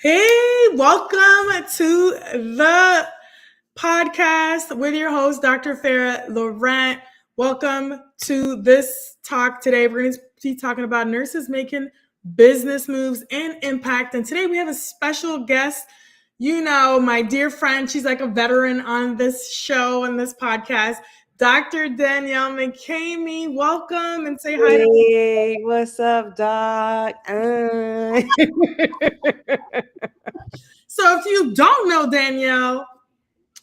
Hey, welcome to the podcast with your host, Dr. Farah Laurent. Welcome to this talk today. We're going to be talking about nurses making business moves and impact. And today we have a special guest. You know, my dear friend, she's like a veteran on this show and this podcast, Dr. Danielle McCamey. Welcome and say hi to me. Hey, what's up, Doc? So if you don't know Danielle,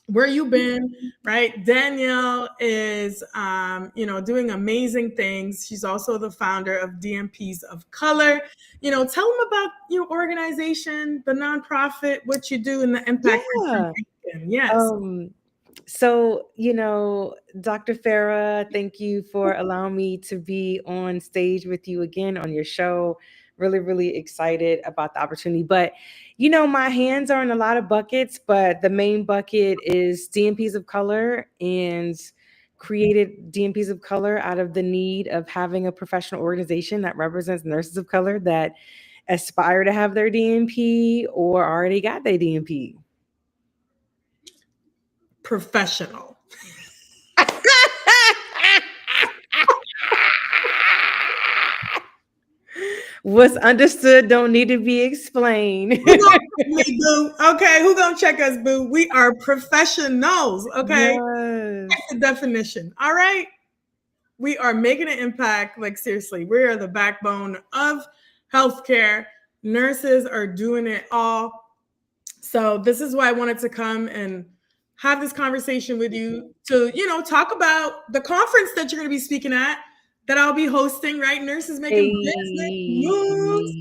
where you been, right? Danielle is, doing amazing things. She's also the founder of DNPs of Color. Tell them about your organization, the nonprofit, what you do, and the impact that you're Yeah. making. Yes. Dr. Farah, thank you for allowing me to be on stage with you again on your show. Really, really excited about the opportunity. But, my hands are in a lot of buckets, but the main bucket is DNPs of Color, and created DNPs of Color out of the need of having a professional organization that represents nurses of color that aspire to have their DNP or already got their DNP. Professional. What's understood don't need to be explained. Who gonna check me, boo? Okay, who gonna check us, boo? We are professionals. Okay, Yes. that's the definition. All right, we are making an impact. Like seriously, we are the backbone of healthcare. Nurses are doing it all. So this is why I wanted to come and have this conversation with you to, talk about the conference that you're going to be speaking at, that I'll be hosting, right? Nurses making business moves.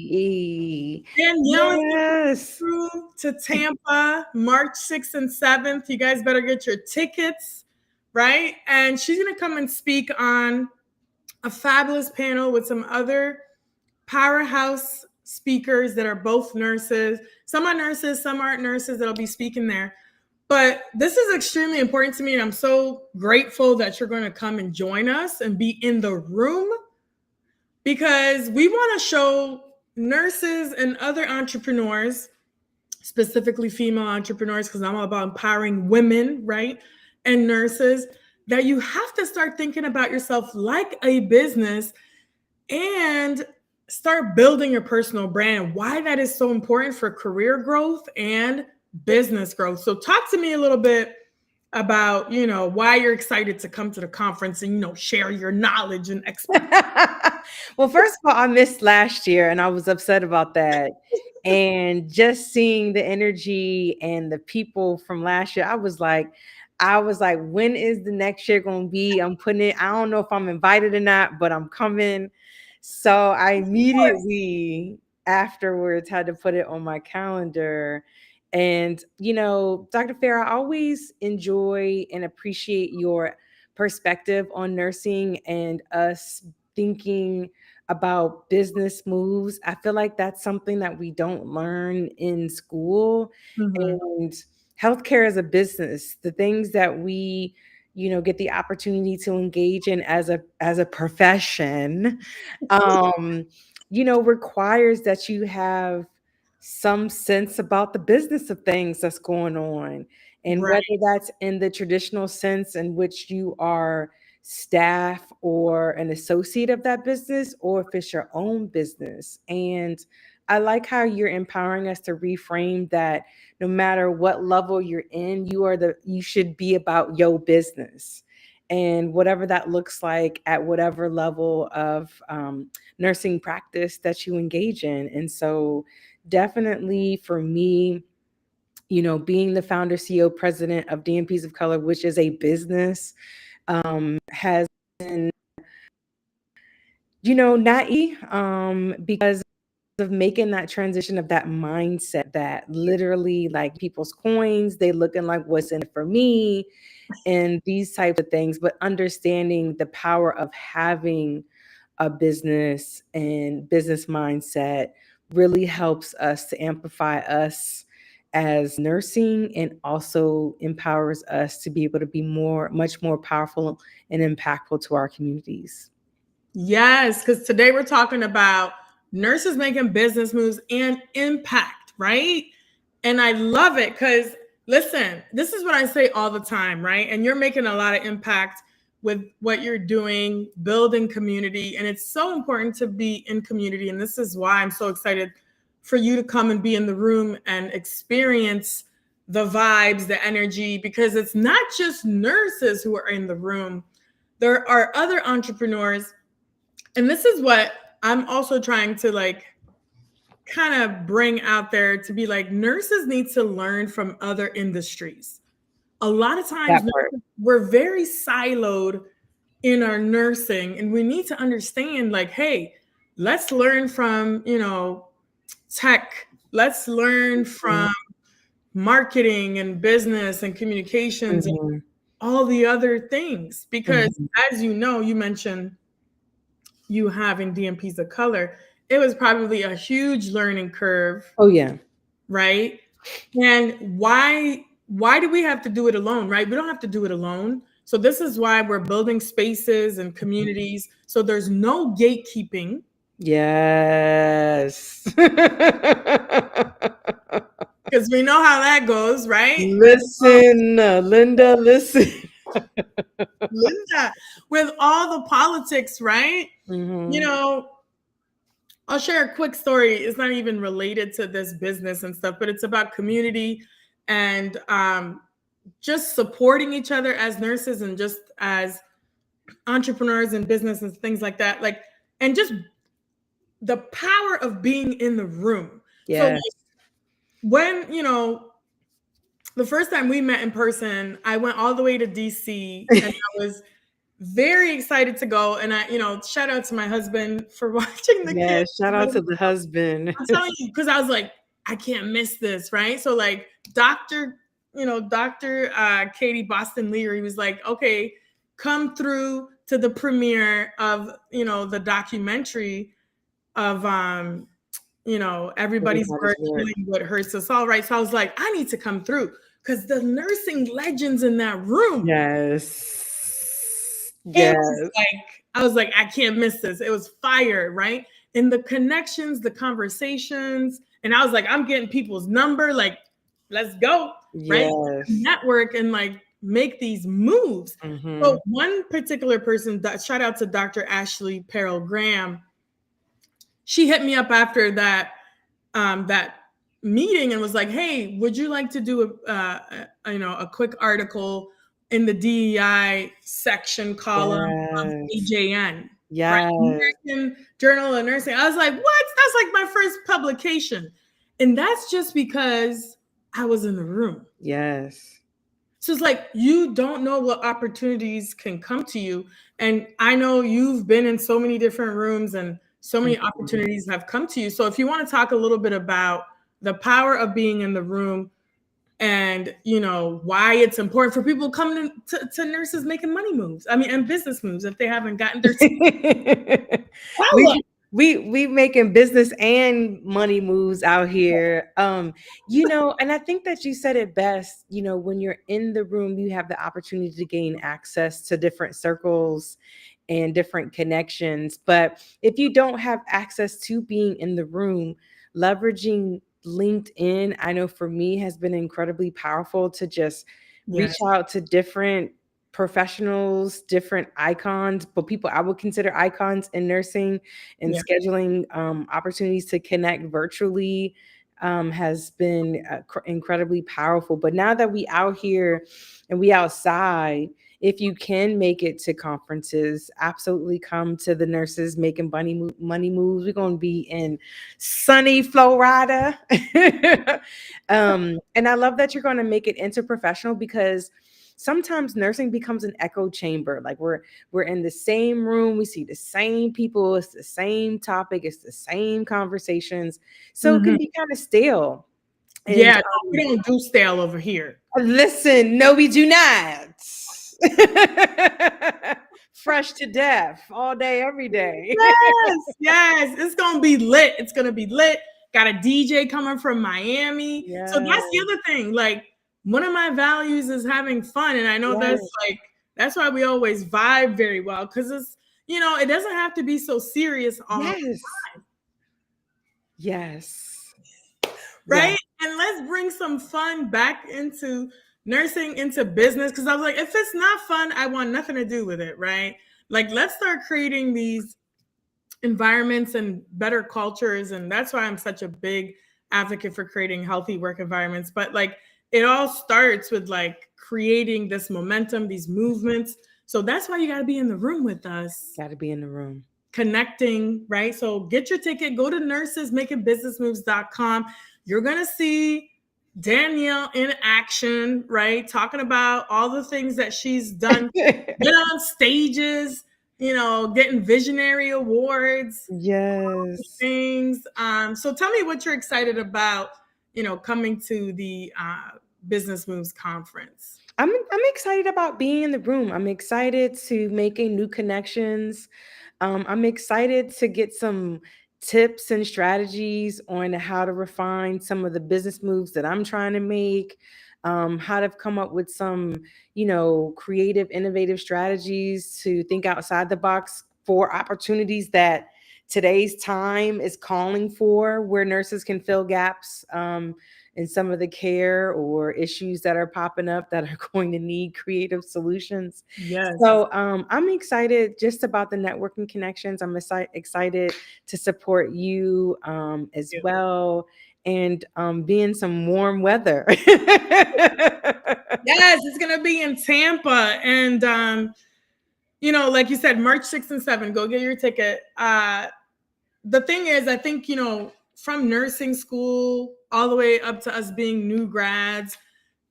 Danielle Yes. through to Tampa, March 6th and 7th. You guys better get your tickets, right? And she's going to come and speak on a fabulous panel with some other powerhouse speakers that are both nurses. Some are nurses, some aren't nurses that'll be speaking there. But this is extremely important to me, and I'm so grateful that you're going to come and join us and be in the room, because we want to show nurses and other entrepreneurs, specifically female entrepreneurs, because I'm all about empowering women, right? And nurses, that you have to start thinking about yourself like a business and start building your personal brand. Why that is so important for career growth and business growth. So talk to me a little bit about, why you're excited to come to the conference and, share your knowledge and expertise. Well, first of all, I missed last year and I was upset about that. And just seeing the energy and the people from last year, I was like, when is the next year going to be? I don't know if I'm invited or not, but I'm coming. So I immediately afterwards had to put it on my calendar. And, Dr. Farah, I always enjoy and appreciate your perspective on nursing and us thinking about business moves. I feel like that's something that we don't learn in school. Mhm. And healthcare is a business. The things that we get the opportunity to engage in as a profession requires that you have some sense about the business of things that's going on, and Right. whether that's in the traditional sense in which you are staff or an associate of that business, or if it's your own business. And I like how you're empowering us to reframe that no matter what level you're in, you should be about your business, and whatever that looks like at whatever level of nursing practice that you engage in. And so definitely for me, being the founder, CEO, president of DNPs of Color, which is a business, has been, not easy, because of making that transition of that mindset that literally like people's coins, they looking like what's in it for me and these types of things, but understanding the power of having a business and business mindset really helps us to amplify us as nursing, and also empowers us to be able to be much more powerful and impactful to our communities. Yes, because today we're talking about nurses making business moves and impact, right? And I love it because, listen, this is what I say all the time, right? And you're making a lot of impact with what you're doing, building community. And it's so important to be in community. And this is why I'm so excited for you to come and be in the room and experience the vibes, the energy, because it's not just nurses who are in the room. There are other entrepreneurs. And this is what I'm also trying to like kind of bring out there to be like, nurses need to learn from other industries. A lot of times we're very siloed in our nursing, and we need to understand like, hey, let's learn from, tech. Let's learn from marketing and business and communications and all the other things. Because as you know, you mentioned you having DNPs of Color. It was probably a huge learning curve. Oh yeah. Right. And why do we have to do it alone? Right. We don't have to do it alone. So this is why we're building spaces and communities. So there's no gatekeeping. Yes. Because we know how that goes, right? Listen, Linda, listen. Linda, with all the politics, right? I'll share a quick story. It's not even related to this business and stuff, but it's about community and just supporting each other as nurses and just as entrepreneurs and business and things like that. Like, and just the power of being in the room. Yeah. So like, when, the first time we met in person, I went all the way to DC and I was very excited to go. And I, shout out to my husband for watching the kids. Shout out to the husband. I'm telling you, because I was like, I can't miss this, right? So like Dr. Katie Boston Leary was like, okay, come through to the premiere of, the documentary of, everybody's work healing what hurts us all, right? So I was like, I need to come through because the nursing legends in that room. Yes. I was like, I can't miss this. It was fire, right? And the connections, the conversations, and I was like, I'm getting people's number, like, let's go, right? Network and like make these moves. So one particular person, shout out to Dr. Ashley Perel Graham, she hit me up after that meeting and was like, hey, would you like to do a quick article in the DEI section column of AJN? Yeah. American Journal of Nursing. I was like, what? That's like my first publication. And that's just because I was in the room. Yes. So it's like, you don't know what opportunities can come to you. And I know you've been in so many different rooms and so many opportunities have come to you. So if you want to talk a little bit about the power of being in the room and, why it's important for people coming to nurses making money moves. I mean, and business moves if they haven't gotten their we making business and money moves out here. And I think that you said it best, when you're in the room, you have the opportunity to gain access to different circles and different connections. But if you don't have access to being in the room, leveraging LinkedIn, I know for me has been incredibly powerful to just reach out to different professionals, different icons, but people I would consider icons in nursing and scheduling opportunities to connect virtually has been incredibly powerful. But now that we out here and we outside, if you can make it to conferences, absolutely come to the Nurses Making Money Moves. We're going to be in sunny Florida. And I love that you're going to make it interprofessional because sometimes nursing becomes an echo chamber. Like we're in the same room. We see the same people. It's the same topic. It's the same conversations. So it can be kind of stale. And, we don't do stale over here. Listen, no, we do not. Fresh to death all day, every day. Yes. It's going to be lit. It's going to be lit. Got a DJ coming from Miami. So that's the other thing. Like, one of my values is having fun. And I know that's why we always vibe very well. Because it's, it doesn't have to be so serious all the time. Yes. Yeah. right? And let's bring some fun back into nursing, into business. Cause I was like, if it's not fun, I want nothing to do with it, right? Like, let's start creating these environments and better cultures. And that's why I'm such a big advocate for creating healthy work environments. But like, it all starts with like creating this momentum, these movements. So that's why you got to be in the room with us, Got to be in the room. connecting, right? So get your ticket, go to nursesmakingbusinessmoves.com. You're going to see Danielle in action, right? Talking about all the things that she's done, been on stages, getting visionary awards, Yes. things. So tell me what you're excited about, coming to the Business Moves conference. I'm excited about being in the room. I'm excited to making new connections. I'm excited to get some tips and strategies on how to refine some of the business moves that I'm trying to make. How to come up with some, creative, innovative strategies to think outside the box for opportunities that today's time is calling for, where nurses can fill gaps. In some of the care or issues that are popping up that are going to need creative solutions. Yes. So I'm excited just about the networking connections. I'm excited to support you as well, and be in some warm weather. Yes, it's going to be in Tampa. And, like you said, March 6th and 7th, go get your ticket. The thing is, I think, from nursing school all the way up to us being new grads,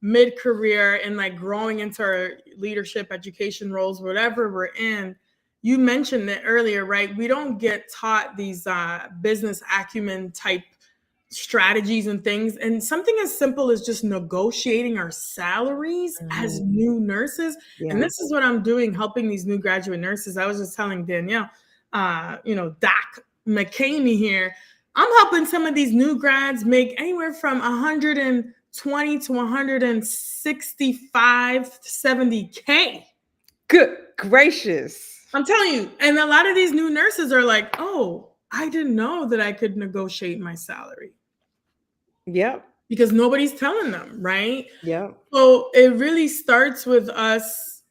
mid-career, and like growing into our leadership education roles, whatever we're in, you mentioned it earlier, right? We don't get taught these business acumen type strategies and things. And something as simple as just negotiating our salaries as new nurses. Yeah. And this is what I'm doing, helping these new graduate nurses. I was just telling Danielle, Doc McCamey here, I'm helping some of these new grads make anywhere from 120 to 165, 70K. Good gracious. I'm telling you. And a lot of these new nurses are like, oh, I didn't know that I could negotiate my salary. Yep. Because nobody's telling them, right? Yep. So it really starts with us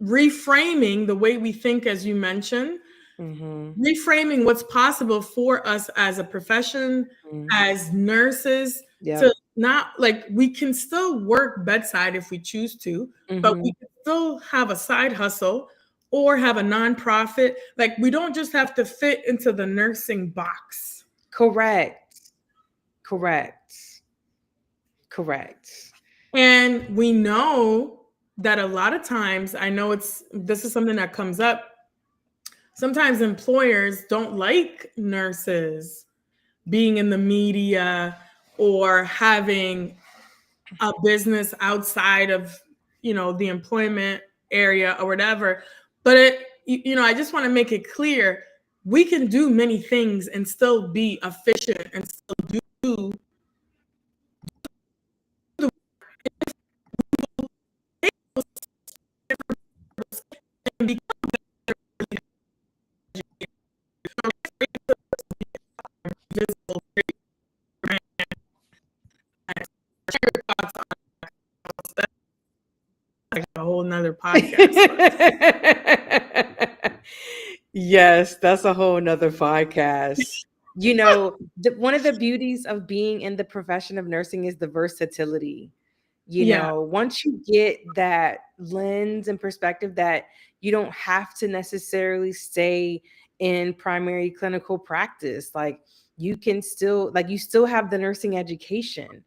reframing the way we think, as you mentioned, reframing what's possible for us as a profession, as nurses, to not like, we can still work bedside if we choose to, but we can still have a side hustle or have a nonprofit. Like, we don't just have to fit into the nursing box. Correct. And we know that a lot of times, I know this is something that comes up. Sometimes employers don't like nurses being in the media or having a business outside of, the employment area or whatever. But I just want to make it clear, we can do many things and still be efficient and still do and become visible. Like a whole nother podcast. Yes, that's a whole nother podcast. One of the beauties of being in the profession of nursing is the versatility. Once you get that lens and perspective that you don't have to necessarily stay in primary clinical practice, like you can still, you still have the nursing education.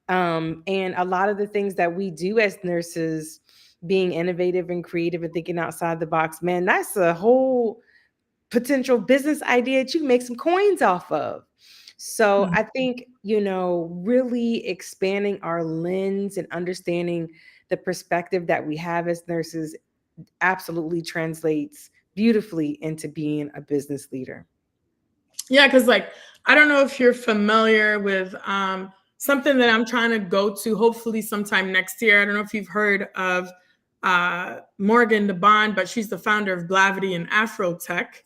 And a lot of the things that we do as nurses, being innovative and creative and thinking outside the box, man, that's a whole potential business idea that you can make some coins off of. So I think, really expanding our lens and understanding the perspective that we have as nurses absolutely translates beautifully into being a business leader. Yeah, because I don't know if you're familiar with something that I'm trying to go to, hopefully sometime next year. I don't know if you've heard of Morgan DeBond, but she's the founder of Blavity and Afrotech.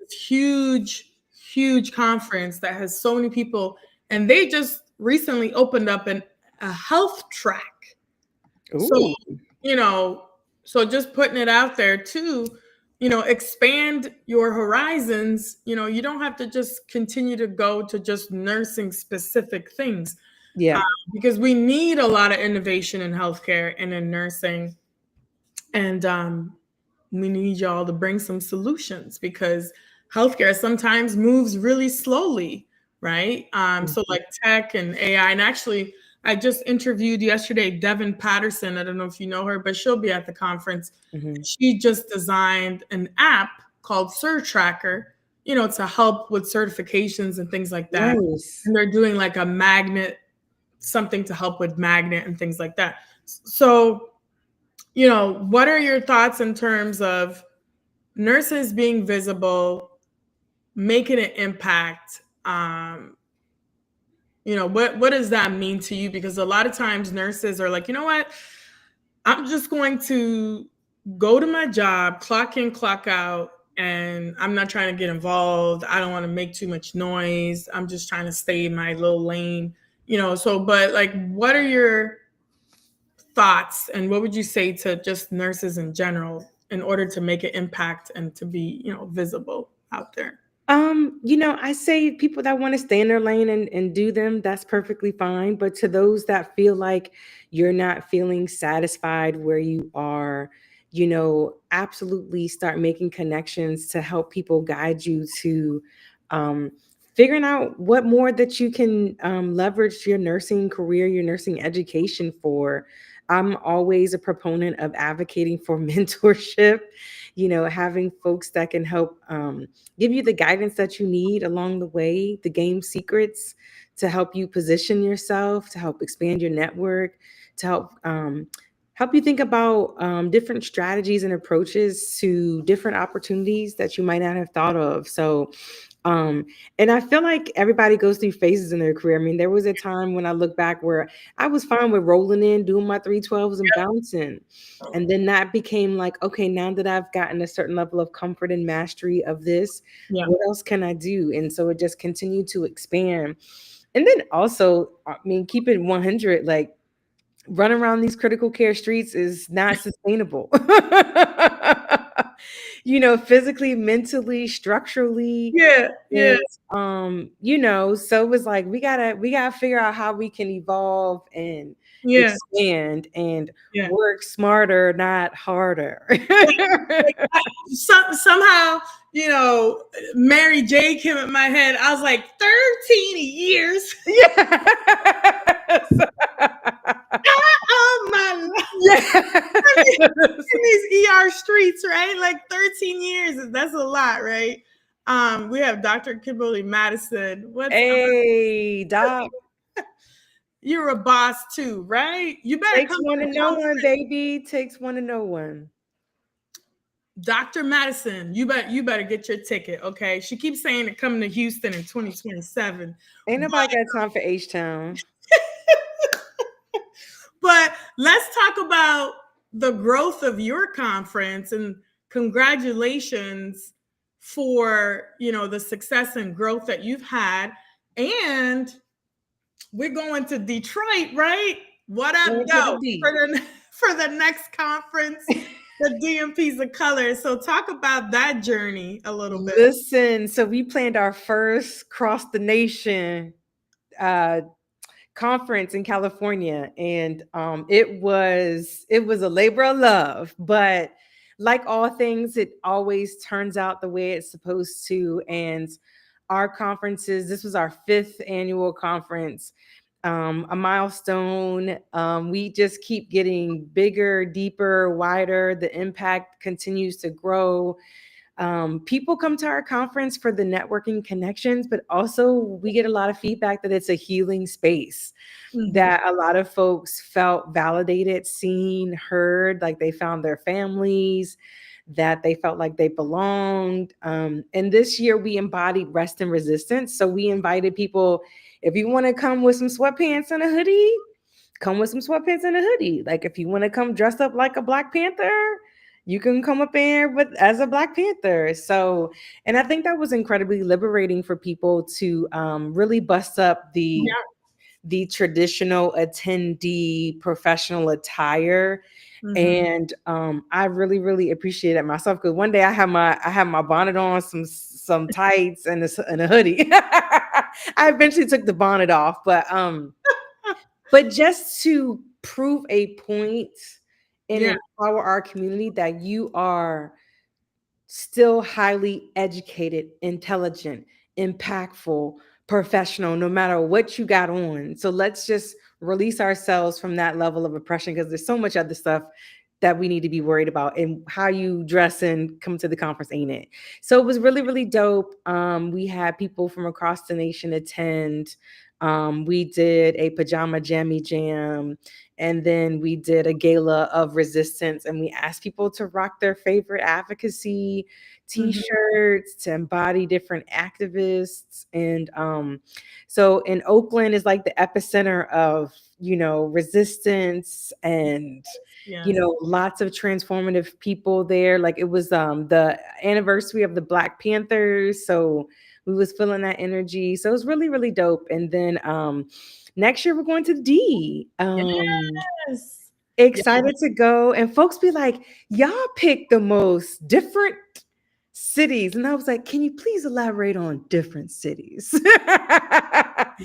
Huge huge conference that has so many people, and they just recently opened up a health track. So, Ooh. you know, so just putting it out there too, expand your horizons. You don't have to just continue to go to just nursing specific things, uh, Yeah. because we need a lot of innovation in healthcare and in nursing. And we need y'all to bring some solutions because healthcare sometimes moves really slowly, right? So Mhm. like tech and AI, and actually, I just interviewed yesterday Devin Patterson. I don't know if you know her, but she'll be at the conference. Mhm. She just designed an app called Cert Tracker, to help with certifications and things like that. Nice. And they're doing like a magnet, something to help with magnet and things like that. So, what are your thoughts in terms of nurses being visible, making an impact? What does that mean to you? Because a lot of times nurses are like, you know what? I'm just going to go to my job, clock in, clock out, and I'm not trying to get involved. I don't want to make too much noise. I'm just trying to stay in my little lane, but like, what are your thoughts and what would you say to just nurses in general in order to make an impact and to be, visible out there? I say people that want to stay in their lane and do them, that's perfectly fine. But to those that feel like you're not feeling satisfied where you are, absolutely start making connections to help people guide you to um, figuring out what more that you can leverage your nursing career, your nursing education for. I'm always a proponent of advocating for mentorship, having folks that can help give you the guidance that you need along the way, the game secrets to help you position yourself, to help expand your network, to help you think about different strategies and approaches to different opportunities that you might not have thought of. So, and I feel like everybody goes through phases in their career. I mean, there was a time when I look back where I was fine with rolling in, doing my 312s and bouncing. And then that became like, okay, now that I've gotten a certain level of comfort and mastery of this, Yeah. what else can I do? And so it just continued to expand. And then also, I mean, keep it 100, like running around these critical care streets is not sustainable. Physically, mentally, structurally. Yeah. Yeah. And so it was like we gotta figure out how we can evolve and Yeah. expand and Yeah. work smarter, not harder. Like, somehow, Mary J came in my head. I was like, 13 years Yes. of my life Yes. in these ER streets, right? Like 13 years. That's a lot, right? We have Dr. Kimberly Madison. Hey, Doc. You're a boss too, right? You better Takes come one to to the know one, conference. baby. Takes one to know one. Dr. Madison, you better get your ticket, okay? She keeps saying it coming to Houston in 2027. Ain't nobody got time for H-Town. But let's talk about the growth of your conference and congratulations for, the success and growth that you've had. And we're going to Detroit, right? What up, Going to the though, D. for the next conference, the DNPs of Color. So talk about that journey a little bit. Listen, so we planned our first cross the nation uh conference in California, and it was a labor of love, but like all things, it always turns out the way it's supposed to. And our conferences, this was our 5th annual conference, a milestone. We just keep getting bigger, deeper, wider. The impact continues to grow. People come to our conference for the networking connections, but also we get a lot of feedback that it's a healing space, Mhm. that a lot of folks felt validated, seen, heard, like they found their families, that they felt like they belonged. And this year we embodied rest and resistance. So we invited people, if you want to come with some sweatpants and a hoodie, come with some sweatpants and a hoodie. Like if you want to come dressed up like a Black Panther, you can come up in with as a Black Panther. So, and I think that was incredibly liberating for people to really bust up the traditional attendee professional attire. Mhm. And I really, really appreciate it myself, because one day I had my bonnet on, some tights, and a hoodie. I eventually took the bonnet off, but just to prove a point and Yeah. empower our community that you are still highly educated, intelligent, impactful, professional, no matter what you got on. So let's just release ourselves from that level of oppression, because there's so much other stuff that we need to be worried about, and how you dress and come to the conference ain't it. So it was really, really dope. We had people from across the nation attend. We did a pajama jammy jam, and then we did a gala of resistance, and we asked people to rock their favorite advocacy Mhm. t-shirts to embody different activists. And so in Oakland is like the epicenter of, resistance, and Yes. lots of transformative people there. Like, it was the anniversary of the Black Panthers, so we was feeling that energy. So it was really, really dope. And then next year we're going to D. Yes. Yeah. Excited to go. And folks be like, y'all pick the most different cities. And I was like, can you please elaborate on different cities? please,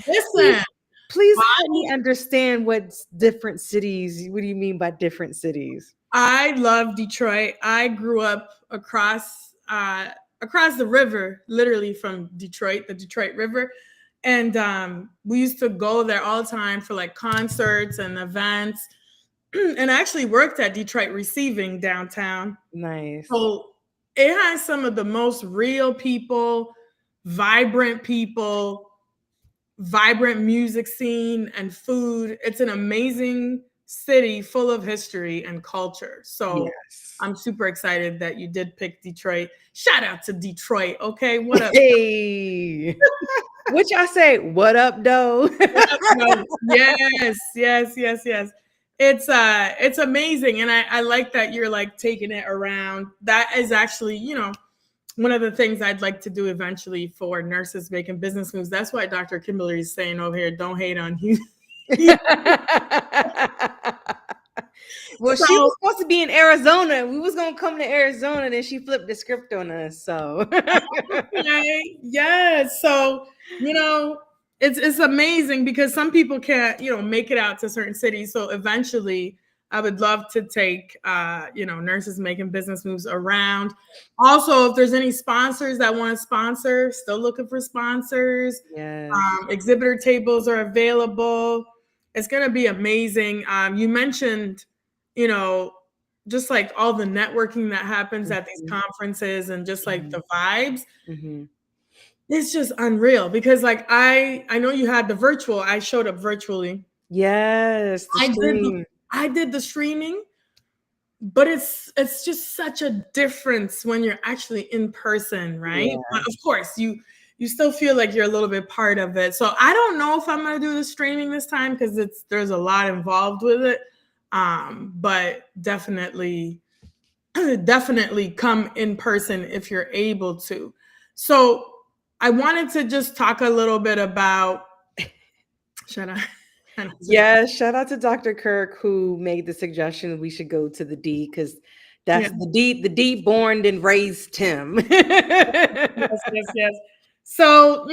Listen, please help me understand what's different cities. What do you mean by different cities? I love Detroit. I grew up across the river, literally from Detroit, the Detroit River. And we used to go there all the time for like concerts and events. And I actually worked at Detroit Receiving downtown. Nice. So it has some of the most real vibrant people, vibrant music scene and food. It's an amazing city full of history and culture. So Yes. I'm super excited that you did pick Detroit. Shout out to Detroit. Okay, what up? Hey, what y'all say? What up, though? What up, no? Yes, yes, yes, yes. It's amazing, and I like that you're like taking it around. That is actually, one of the things I'd like to do eventually for nurses making business moves. That's why Dr. Kimberly is saying over here, don't hate on you. Well, she So, was supposed to be in Arizona. We was gonna come to Arizona, then she flipped the script on us. So okay, yes. So, it's amazing because some people can't, make it out to certain cities. So eventually I would love to take nurses making business moves around. Also, if there's any sponsors that want to sponsor, still looking for sponsors. yes. Exhibitor tables are available. It's going to be amazing. You mentioned, you know, just like all the networking that happens at these Mhm, conferences and just like mhm, the vibes. mhm. It's just unreal because like I know you had the virtual. I showed up virtually. Yes, the I did the stream. I did the streaming, but it's just such a difference when you're actually in person, right? But Yeah. of course, you still feel like you're a little bit part of it. So I don't know if I'm gonna do the streaming this time because there's a lot involved with it. But definitely, definitely come in person if you're able to. So I wanted to just talk a little bit about should I kind of say Yeah, shout out to Dr. Kirk, who made the suggestion we should go to the D, because yeah. that's the D born and raised him. Yes, yes, yes. So,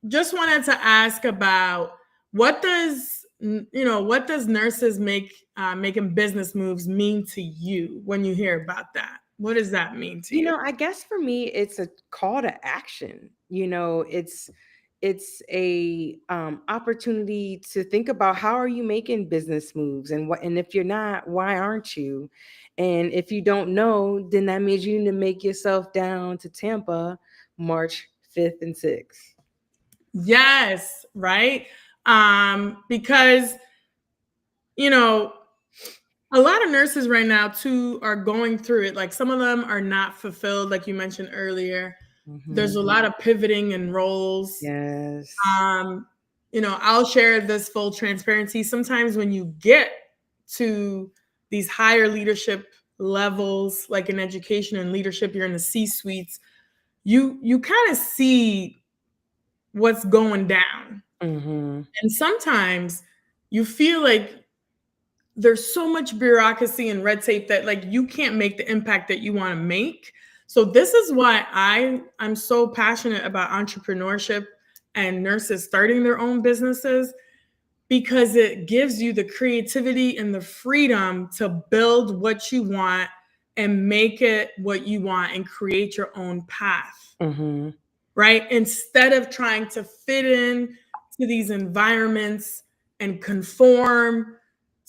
just wanted to ask about what does nurses making business moves mean to you when you hear about that? What does that mean to you? I guess for me, it's a call to action. It's a opportunity to think about, how are you making business moves, and if you're not, why aren't you? And if you don't know, then that means you need to make yourself down to Tampa March 5th and 6th. Yes, right? Because, you know, a lot of nurses right now too are going through it. Like some of them are not fulfilled, like you mentioned earlier. There's a Mhm. lot of pivoting in roles. Yes. Um, I'll share this full transparency. Sometimes when you get to these higher leadership levels, like in education and leadership, you're in the C-suites, you kind of see what's going down. Mm-hmm. And sometimes you feel like there's so much bureaucracy and red tape that like you can't make the impact that you want to make. So this is why I'm so passionate about entrepreneurship and nurses starting their own businesses, because it gives you the creativity and the freedom to build what you want and make it what you want and create your own path. Mm-hmm. Right? Instead of trying to fit in to these environments and conform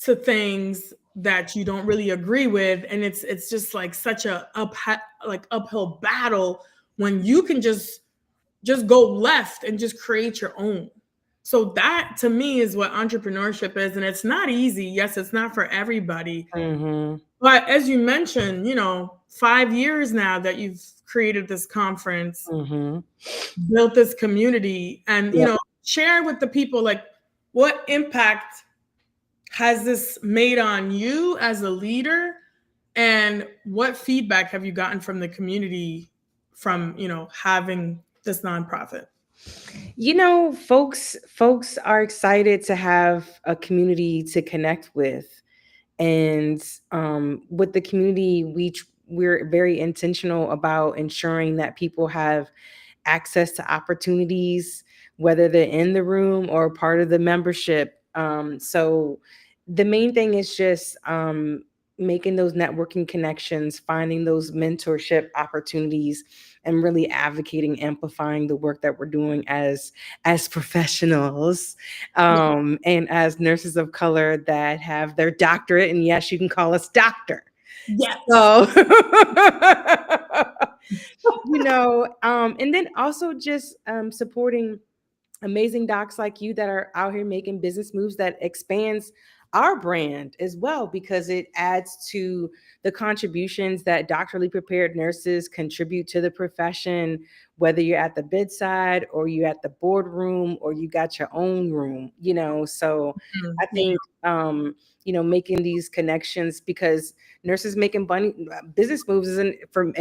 to things that you don't really agree with, and it's just like such a uphill battle when you can just go left and just create your own. So that to me is what entrepreneurship is, and it's not easy. Yes, it's not for everybody. Mm-hmm. But as you mentioned, 5 years now that you've created this conference, Mm-hmm. built this community, and Yep. share with the people, like, what impact has this made on you as a leader, and what feedback have you gotten from the community from having this nonprofit? Folks are excited to have a community to connect with. And with the community, we're very intentional about ensuring that people have access to opportunities, whether they're in the room or part of the membership. So the main thing is just making those networking connections, finding those mentorship opportunities, and really advocating, amplifying the work that we're doing as professionals, and as nurses of color that have their doctorate. And yes, you can call us doctor. Yes. So and then also just supporting amazing docs like you that are out here making business moves that expands our brand as well, because it adds to the contributions that doctorally prepared nurses contribute to the profession, whether you're at the bedside or you're at the boardroom or you got your own room. So I think making these connections, because nurses making money, business moves in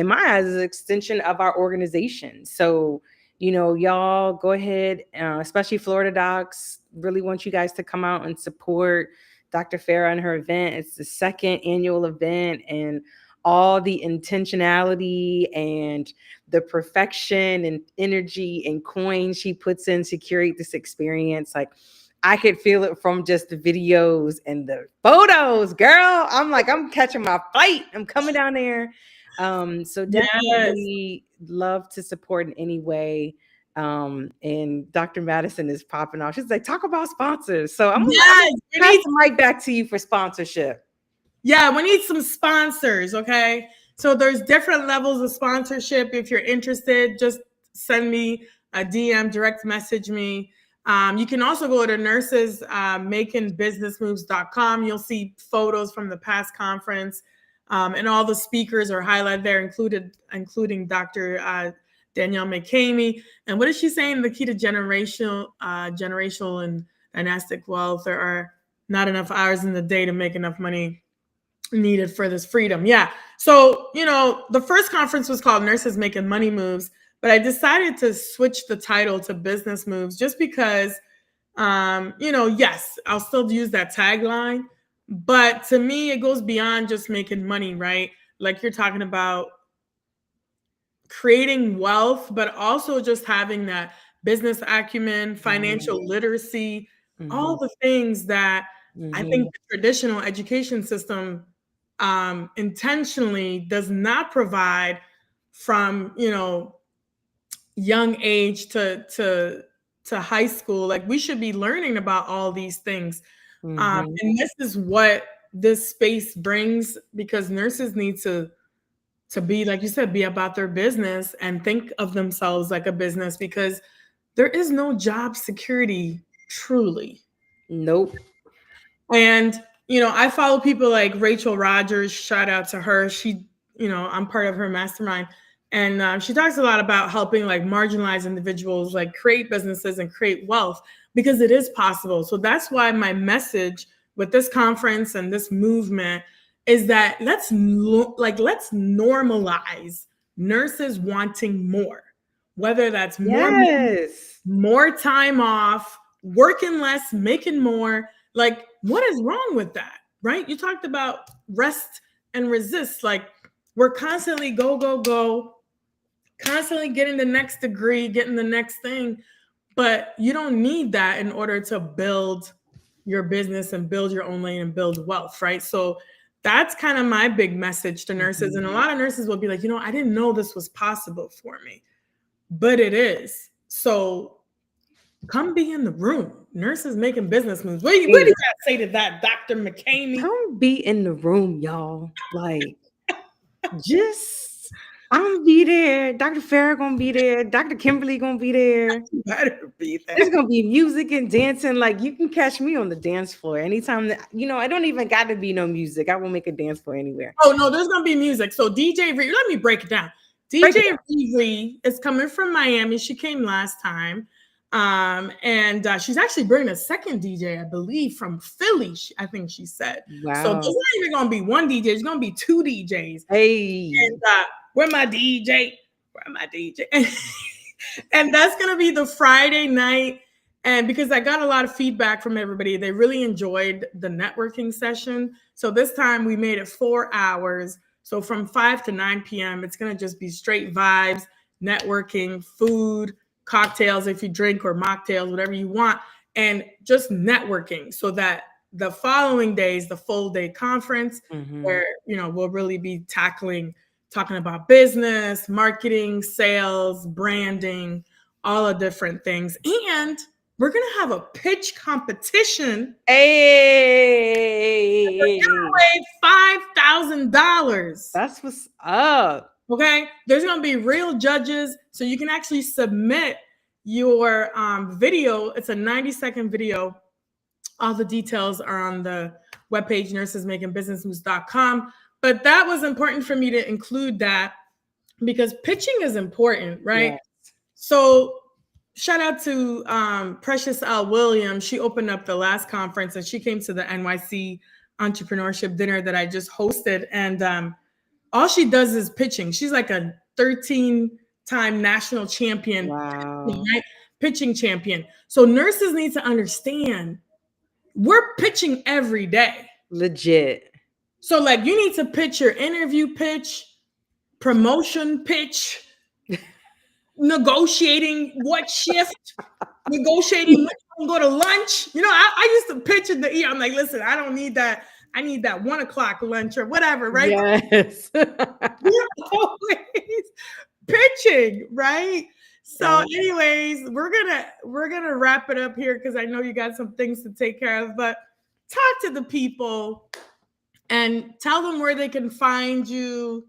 my eyes, is an extension of our organization. So y'all go ahead, especially Florida Docs. Really want you guys to come out and support Dr. Farah and her event. It's the second annual event, and all the intentionality and the perfection and energy and coin she puts in to curate this experience. Like, I could feel it from just the videos and the photos, girl. I'm like, I'm catching my flight. I'm coming down there. So Yes. definitely love to support in any way. And Dr. Madison is popping off. She's like, talk about sponsors. So I'm gonna pass the mic back to you for sponsorship. Yeah, we need some sponsors, okay? So there's different levels of sponsorship. If you're interested, just send me a DM, direct message me. You can also go to nursesmakingbusinessmoves.com. You'll see photos from the past conference, and all the speakers are highlighted there, including Dr. Danielle McCamey. And what is she saying? The key to generational and dynastic wealth. There are not enough hours in the day to make enough money needed for this freedom. Yeah. So, the first conference was called Nurses Making Money Moves, but I decided to switch the title to Business Moves just because, yes, I'll still use that tagline, but to me, it goes beyond just making money, right? Like, you're talking about creating wealth, but also just having that business acumen, financial literacy, all the things that I think the traditional education system intentionally does not provide from young age to high school. Like, we should be learning about all these things, and this is what this space brings, because nurses need to be, like you said, be about their business and think of themselves like a business, because there is no job security truly. Nope. And I follow people like Rachel Rogers. Shout out to her. She, I'm part of her mastermind, and she talks a lot about helping like marginalized individuals like create businesses and create wealth, because it is possible. So that's why my message with this conference and this movement is that let's normalize nurses wanting more, whether that's more money, Yes. more time off, working less, making more. Like, what is wrong with that? Right? You talked about rest and resist. Like, we're constantly go, go, go, constantly getting the next degree, getting the next thing. But you don't need that in order to build your business and build your own lane and build wealth, right? So that's kind of my big message to nurses. And a lot of nurses will be like, I didn't know this was possible for me, but it is. So come be in the room. Nurses making business moves. What do you got to say to that, Dr. McCamey? Come be in the room, y'all. Like, I'm gonna be there. Dr. Farrah gonna be there. Dr. Kimberly gonna be there. You better be there. There's gonna be music and dancing. Like, you can catch me on the dance floor anytime that, I don't even got to be no music. I will make a dance floor anywhere. Oh no, there's gonna be music. So DJ Ree, let me break it down. DJ Ree is coming from Miami. She came last time. And she's actually bringing a second DJ, I believe, from Philly. I think she said. Wow. So there's not even gonna be one DJ. It's gonna be two DJs. Hey. And where my DJ? Where my DJ? And that's gonna be the Friday night. And because I got a lot of feedback from everybody, they really enjoyed the networking session. So this time we made it 4 hours. So from 5 to 9 p.m., it's gonna just be straight vibes, networking, food, cocktails if you drink, or mocktails, whatever you want, and just networking, so that the following days, the full day conference, where we'll really be talking about business, marketing, sales, branding, all the different things. And we're gonna have a pitch competition. Hey, $5,000. That's what's up. Okay, there's going to be real judges, so you can actually submit your video. It's a 90-second video. All the details are on the webpage, nursesmakingbusinessmoves.com. But that was important for me to include that because pitching is important, right? Yes. So shout out to Precious L. Williams. She opened up the last conference and she came to the NYC entrepreneurship dinner that I just hosted. And all she does is pitching. She's like a 13-time national champion, right? Pitching champion. So nurses need to understand we're pitching every day. Legit. So like you need to pitch your interview pitch, promotion pitch, negotiating what shift, negotiating when to go to lunch. I used to pitch in the ER. I'm like, listen, I don't need that. I need that 1 o'clock lunch or whatever, right? Yes. You're always pitching, right? So anyways, we're gonna wrap it up here because I know you got some things to take care of, but talk to the people and tell them where they can find you.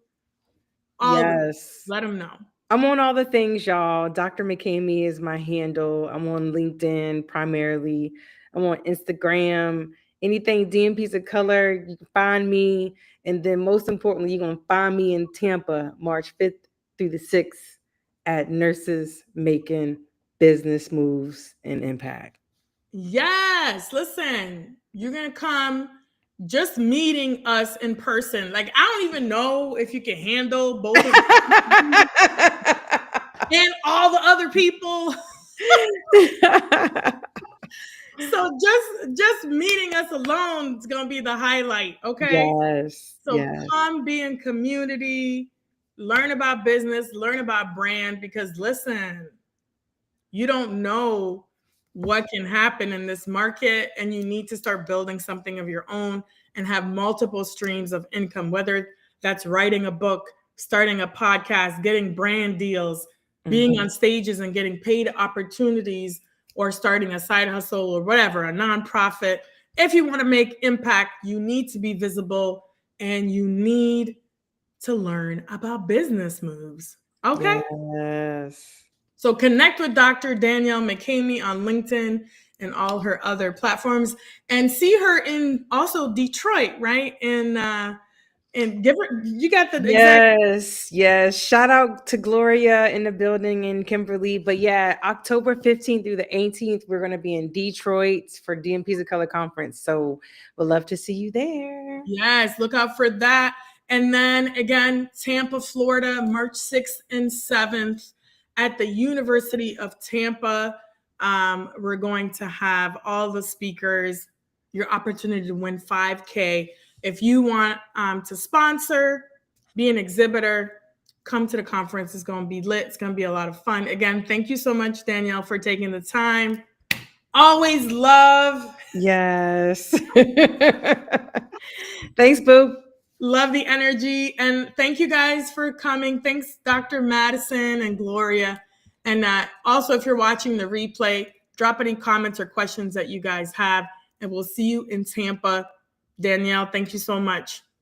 Yes. Let them know. I'm on all the things, y'all. Dr. McCamey is my handle. I'm on LinkedIn primarily. I'm on Instagram. Anything DNPs of Color, you can find me. And then most importantly, you're going to find me in Tampa, March 5th through the 6th at Nurses Making Business Moves and Impact. Yes. Listen, you're going to come just meeting us in person. Like, I don't even know if you can handle both of them and all the other people. So just meeting us alone is gonna be the highlight, okay? Yes. So come be in community, learn about business, learn about brand, because listen, you don't know what can happen in this market, and you need to start building something of your own and have multiple streams of income, whether that's writing a book, starting a podcast, getting brand deals, being on stages and getting paid opportunities, or starting a side hustle or whatever, a nonprofit. If you want to make impact, you need to be visible and you need to learn about business moves. Okay? Yes. So connect with Dr. Danielle McCamey on LinkedIn and all her other platforms, and see her in also Detroit, right? In And give her, you got the exact. Yes. Shout out to Gloria in the building and Kimberly. But yeah, October 15th through the 18th, we're going to be in Detroit for DNPs of Color Conference. So we'd love to see you there. Yes, look out for that. And then again, Tampa, Florida, March 6th and 7th at the University of Tampa. We're going to have all the speakers, your opportunity to win 5K. If you want to sponsor, be an exhibitor, come to the conference. It's going to be lit. It's going to be a lot of fun. Again, thank you so much, Danielle, for taking the time. Always love. Yes. Thanks, Boo. Love the energy. And thank you guys for coming. Thanks, Dr. Madison and Gloria. And also, if you're watching the replay, drop any comments or questions that you guys have. And we'll see you in Tampa. Danielle, thank you so much.